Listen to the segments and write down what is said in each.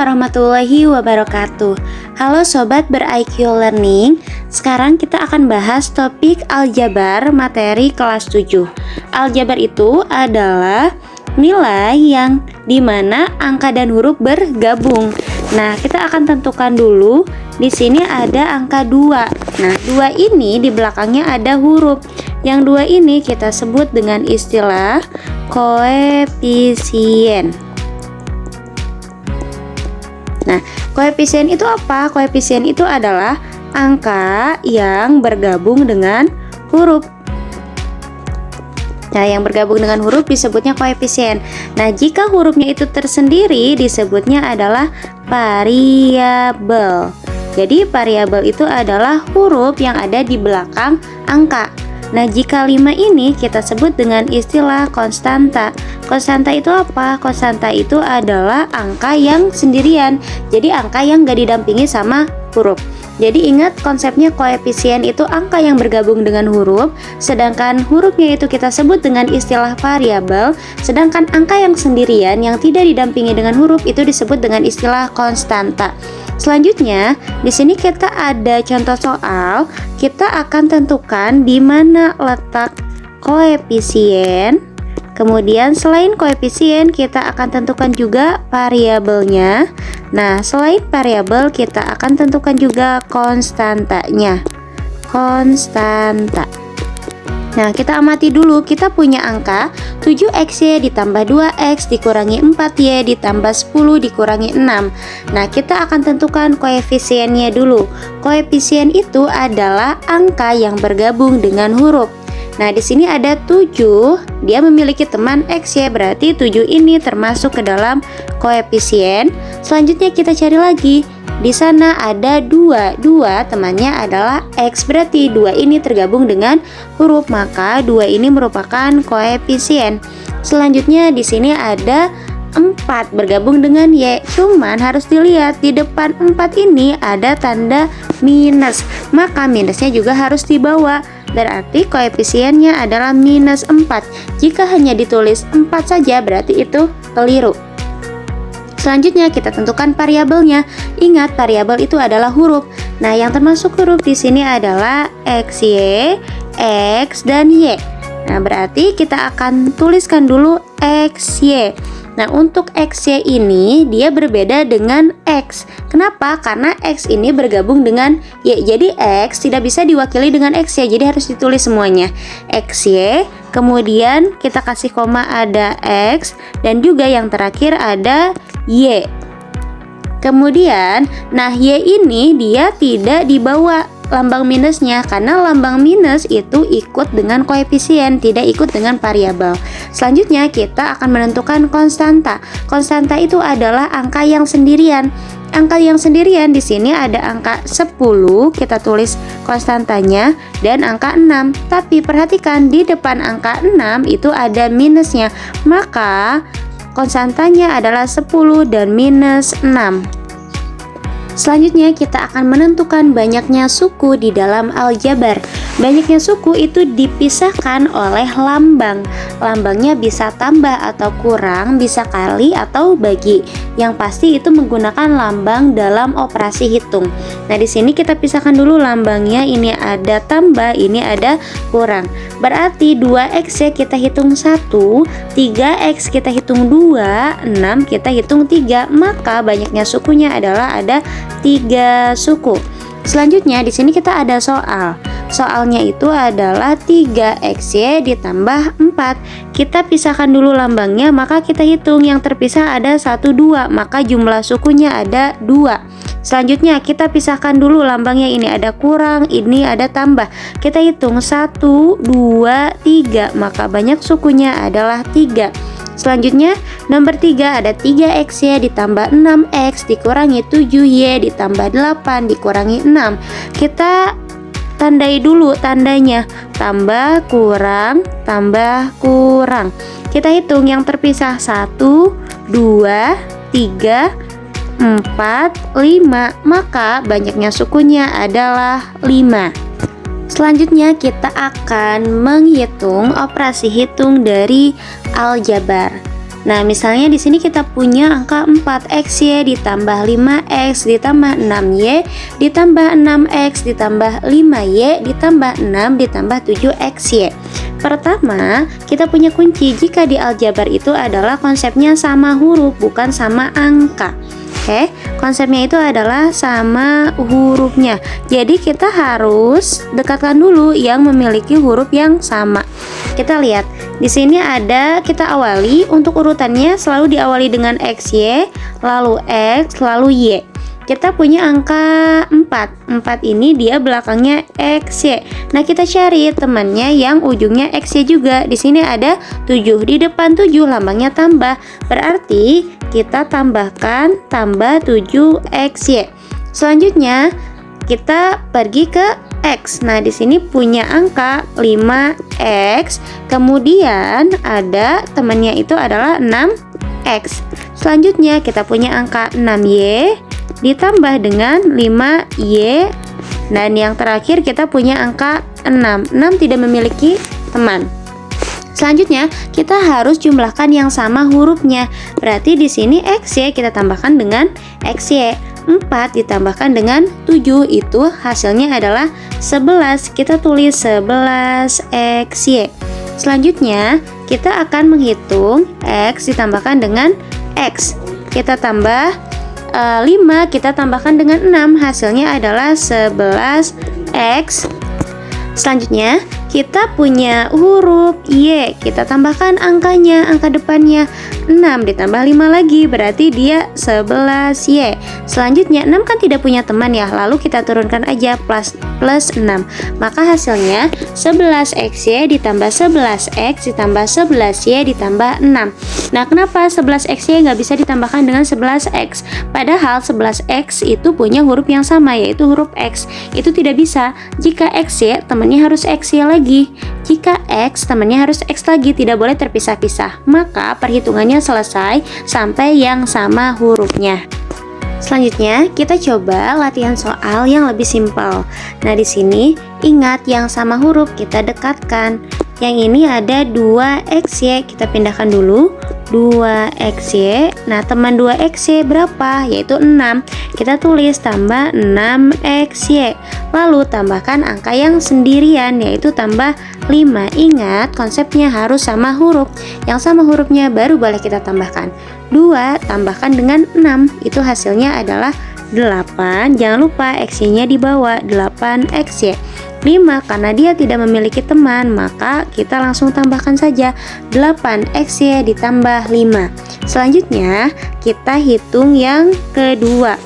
warahmatullahi wabarakatuh. Halo Sobat ber-IQ Learning. Sekarang kita akan bahas topik aljabar materi kelas 7. Aljabar itu adalah nilai yang dimana angka dan huruf bergabung. Nah, kita akan tentukan dulu. Di sini ada angka 2. Nah, 2 ini di belakangnya ada huruf. Yang 2 ini kita sebut dengan istilah koefisien. Nah, koefisien itu apa? Koefisien itu adalah angka yang bergabung dengan huruf. Nah, yang bergabung dengan huruf disebutnya koefisien. Nah, jika hurufnya itu tersendiri disebutnya adalah variabel. Jadi, variabel itu adalah huruf yang ada di belakang angka. Nah, jika 5 ini kita sebut dengan istilah konstanta. Konstanta itu apa? Konstanta itu adalah angka yang sendirian. Jadi angka yang gak didampingi sama huruf. Jadi ingat konsepnya koefisien itu angka yang bergabung dengan huruf, sedangkan hurufnya itu kita sebut dengan istilah variabel, sedangkan angka yang sendirian yang tidak didampingi dengan huruf itu disebut dengan istilah konstanta. Selanjutnya, di sini kita ada contoh soal. Kita akan tentukan di mana letak koefisien. Kemudian selain koefisien, kita akan tentukan juga variabelnya. Nah, selain variabel, kita akan tentukan juga konstantanya. Konstanta. Nah, kita amati dulu, kita punya angka 7xy ditambah 2x dikurangi 4y ditambah 10 dikurangi 6. Nah, kita akan tentukan koefisiennya dulu. Koefisien itu adalah angka yang bergabung dengan huruf. Nah, di sini ada 7, dia memiliki teman xy, berarti 7 ini termasuk ke dalam koefisien. Selanjutnya kita cari lagi. Di sana ada 2 temannya adalah X, berarti 2 ini tergabung dengan huruf, maka 2 ini merupakan koefisien. Selanjutnya di sini ada 4 bergabung dengan Y, cuman harus dilihat di depan 4 ini ada tanda minus, maka minusnya juga harus dibawa, berarti koefisiennya adalah minus 4. Jika hanya ditulis 4 saja berarti itu keliru. Selanjutnya kita tentukan variabelnya. Ingat, variabel itu adalah huruf. Nah, yang termasuk huruf di sini adalah xy, x dan y. Nah, berarti kita akan tuliskan dulu xy. Nah, untuk xy ini dia berbeda dengan x. Kenapa? Karena x ini bergabung dengan y. Jadi x tidak bisa diwakili dengan xy. Jadi harus ditulis semuanya. xy, kemudian kita kasih koma ada x, dan juga yang terakhir ada y. Kemudian, nah y ini dia tidak dibawa lambang minusnya karena lambang minus itu ikut dengan koefisien, tidak ikut dengan variabel. Selanjutnya kita akan menentukan konstanta. Konstanta itu adalah angka yang sendirian. Angka yang sendirian di sini ada angka 10, kita tulis konstantanya, dan angka 6. Tapi perhatikan di depan angka 6 itu ada minusnya. Maka konstantanya adalah 10 dan minus 6. Selanjutnya kita akan menentukan banyaknya suku di dalam aljabar. Banyaknya suku itu dipisahkan oleh lambang. Lambangnya bisa tambah atau kurang, bisa kali atau bagi. Yang pasti itu menggunakan lambang dalam operasi hitung. Nah, di sini kita pisahkan dulu lambangnya. Ini ada tambah, ini ada kurang. Berarti 2x ya kita hitung 1, 3x kita hitung 2, 6 kita hitung 3. Maka banyaknya sukunya adalah ada 3 suku. Selanjutnya di sini kita ada soal. Soalnya itu adalah 3xy ditambah 4. Kita pisahkan dulu lambangnya, maka kita hitung yang terpisah ada 1, 2, maka jumlah sukunya ada 2. Selanjutnya kita pisahkan dulu lambangnya, ini ada kurang, ini ada tambah. Kita hitung 1, 2, 3, maka banyak sukunya adalah 3. Selanjutnya nomor 3 ada 3xy ditambah 6x dikurangi 7y ditambah 8 dikurangi 6. Kita tandai dulu tandanya, tambah kurang tambah kurang. Kita hitung yang terpisah 1, 2, 3, 4, 5, maka banyaknya sukunya adalah 5. Selanjutnya kita akan menghitung operasi hitung dari aljabar. Nah, misalnya di sini kita punya angka 4xy ditambah 5x ditambah 6y ditambah 6x ditambah 5y ditambah 6 ditambah 7xy. Pertama, kita punya kunci jika di aljabar itu adalah konsepnya sama huruf, bukan sama angka. Oke, konsepnya itu adalah sama hurufnya. Jadi kita harus dekatkan dulu yang memiliki huruf yang sama. Kita lihat di sini ada, kita awali untuk urutannya selalu diawali dengan xy, lalu x, lalu y. Kita punya angka 4 ini dia belakangnya xy. Nah, kita cari temannya yang ujungnya xy juga. Di sini ada 7, di depan 7 lambangnya tambah. Berarti kita tambahkan tambah 7xy. Selanjutnya kita pergi ke x. Nah, di sini punya angka 5x. Kemudian ada temannya itu adalah 6x. Selanjutnya kita punya angka 6y ditambah dengan 5y. Dan yang terakhir kita punya angka 6. 6 tidak memiliki teman. Selanjutnya kita harus jumlahkan yang sama hurufnya. Berarti di sini xy kita tambahkan dengan xy. 4 ditambahkan dengan 7 itu hasilnya adalah 11. Kita tulis 11xy. Selanjutnya kita akan menghitung x ditambahkan dengan x. Kita tambah 5, kita tambahkan dengan 6, hasilnya adalah 11x. Selanjutnya kita punya huruf y, kita tambahkan angkanya, angka depannya 6 ditambah 5 lagi, berarti dia 11y. Selanjutnya 6 kan tidak punya teman ya, lalu kita turunkan aja plus 6, maka hasilnya 11xy ditambah 11x ditambah 11y ditambah 6. Nah, kenapa 11xy nggak bisa ditambahkan dengan 11x? Padahal 11x itu punya huruf yang sama, yaitu huruf x. Itu tidak bisa. Jika xy temannya harus xy lagi. Jika x temannya harus x lagi, tidak boleh terpisah-pisah. Maka perhitungannya selesai sampai yang sama hurufnya. Selanjutnya kita coba latihan soal yang lebih simpel. Nah, di sini ingat yang sama huruf kita dekatkan. Yang ini ada 2xy, kita pindahkan dulu 2xy. Nah, teman 2xy berapa? Yaitu 6. Kita tulis tambah 6xy. Lalu tambahkan angka yang sendirian, yaitu tambah 5. Ingat, konsepnya harus sama huruf. Yang sama hurufnya baru boleh kita tambahkan. 2 tambahkan dengan 6, itu hasilnya adalah 8. Jangan lupa xy-nya di bawah, 8xy. 5 karena dia tidak memiliki teman, maka kita langsung tambahkan saja 8xy ditambah 5. Selanjutnya kita hitung yang kedua.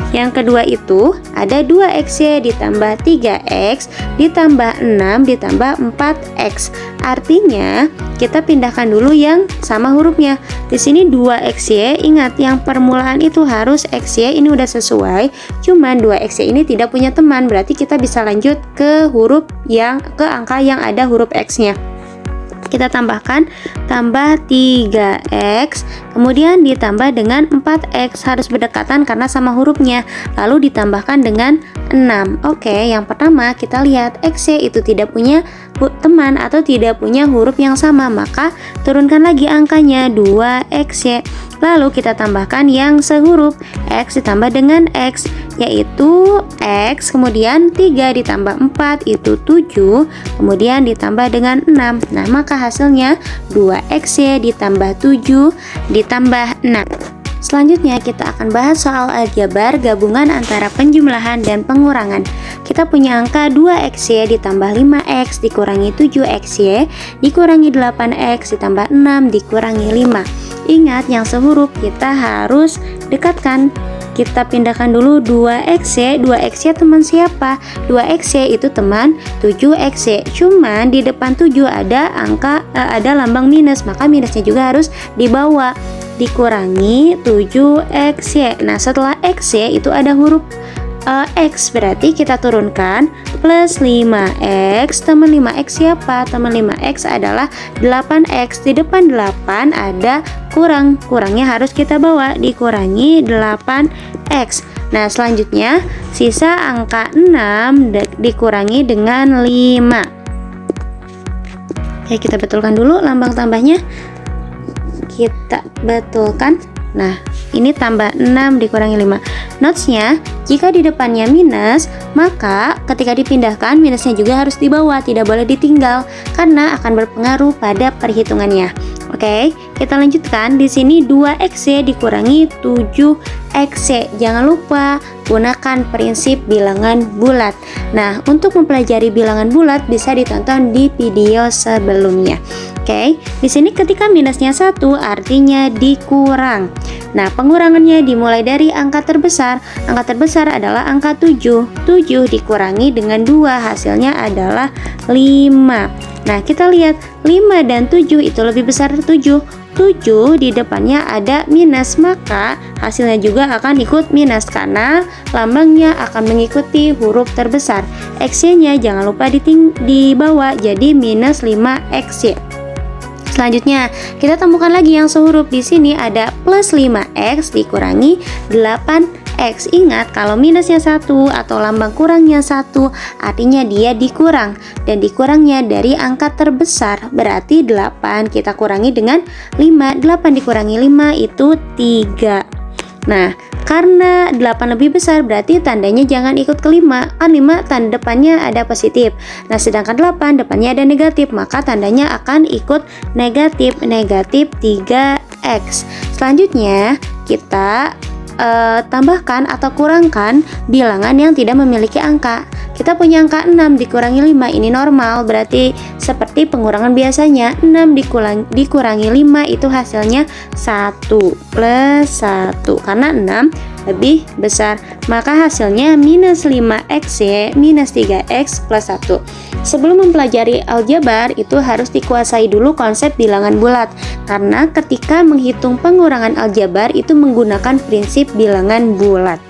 Yang kedua itu ada 2xy ditambah 3x ditambah 6 ditambah 4x. Artinya kita pindahkan dulu yang sama hurufnya. Di sini 2xy, ingat yang permulaan itu harus xy, ini udah sesuai. Cuman 2xy ini tidak punya teman, berarti kita bisa lanjut ke huruf yang ke angka yang ada huruf x-nya. Kita tambahkan tambah 3x, kemudian ditambah dengan 4x, harus berdekatan karena sama hurufnya, lalu ditambahkan dengan 6. Oke, yang pertama kita lihat xy itu tidak punya teman atau tidak punya huruf yang sama, maka turunkan lagi angkanya 2xy. Lalu kita tambahkan yang sehuruf, x ditambah dengan x, yaitu x, kemudian 3 ditambah 4 itu 7, kemudian ditambah dengan 6. Nah, maka hasilnya 2xy ditambah 7 ditambah 6. Selanjutnya kita akan bahas soal aljabar gabungan antara penjumlahan dan pengurangan. Kita punya angka 2xy ditambah 5x dikurangi 7xy dikurangi 8x ditambah 6 dikurangi 5. Ingat, yang sehuruf kita harus dekatkan. Kita pindahkan dulu 2xy. 2xy teman siapa? 2xy itu teman 7xy. Cuman di depan 7 ada angka ada lambang minus, maka minusnya juga harus dibawa. Dikurangi 7xy. Nah, setelah xy itu ada huruf x, berarti kita turunkan plus 5x. Teman 5x siapa? Teman 5x adalah 8x. Di depan 8 ada kurangnya harus kita bawa, dikurangi 8x. Nah, selanjutnya sisa angka 6 dikurangi dengan 5. Oke, kita betulkan dulu lambang tambahnya. Kita betulkan. Nah, ini tambah 6 dikurangi 5. Notesnya, jika di depannya minus, maka ketika dipindahkan minusnya juga harus dibawa, tidak boleh ditinggal karena akan berpengaruh pada perhitungannya. Oke, kita lanjutkan. Di sini 2x dikurangi 7x. Jangan lupa gunakan prinsip bilangan bulat. Nah, untuk mempelajari bilangan bulat bisa ditonton di video sebelumnya. Oke, di sini ketika minusnya 1 artinya dikurang. Nah, pengurangannya dimulai dari angka terbesar. Angka terbesar adalah angka 7. 7 dikurangi dengan 2, hasilnya adalah 5. Nah, kita lihat 5 dan 7 itu lebih besar 7. 7 di depannya ada minus, maka hasilnya juga akan ikut minus karena lambangnya akan mengikuti huruf terbesar. X-nya jangan lupa dibawa, jadi minus 5x. Selanjutnya, kita temukan lagi yang sehuruf. Di sini ada plus 5x dikurangi 8x. Ingat, kalau minusnya 1 atau lambang kurangnya 1, artinya dia dikurang. Dan dikurangnya dari angka terbesar, berarti 8. Kita kurangi dengan 5. 8 dikurangi 5 itu 3. Nah, karena 8 lebih besar berarti tandanya jangan ikut ke 5. Kan 5 tanda depannya ada positif. Nah, sedangkan 8 depannya ada negatif, maka tandanya akan ikut negatif. Negatif 3x. Selanjutnya, kita tambahkan atau kurangkan bilangan yang tidak memiliki angka. Kita punya angka 6 dikurangi 5, ini normal, berarti seperti pengurangan biasanya. 6 dikurangi 5 itu hasilnya 1 plus 1, karena 6 lebih besar, maka hasilnya minus 5x minus 3x plus 1. Sebelum mempelajari aljabar itu harus dikuasai dulu konsep bilangan bulat, karena ketika menghitung pengurangan aljabar itu menggunakan prinsip bilangan bulat.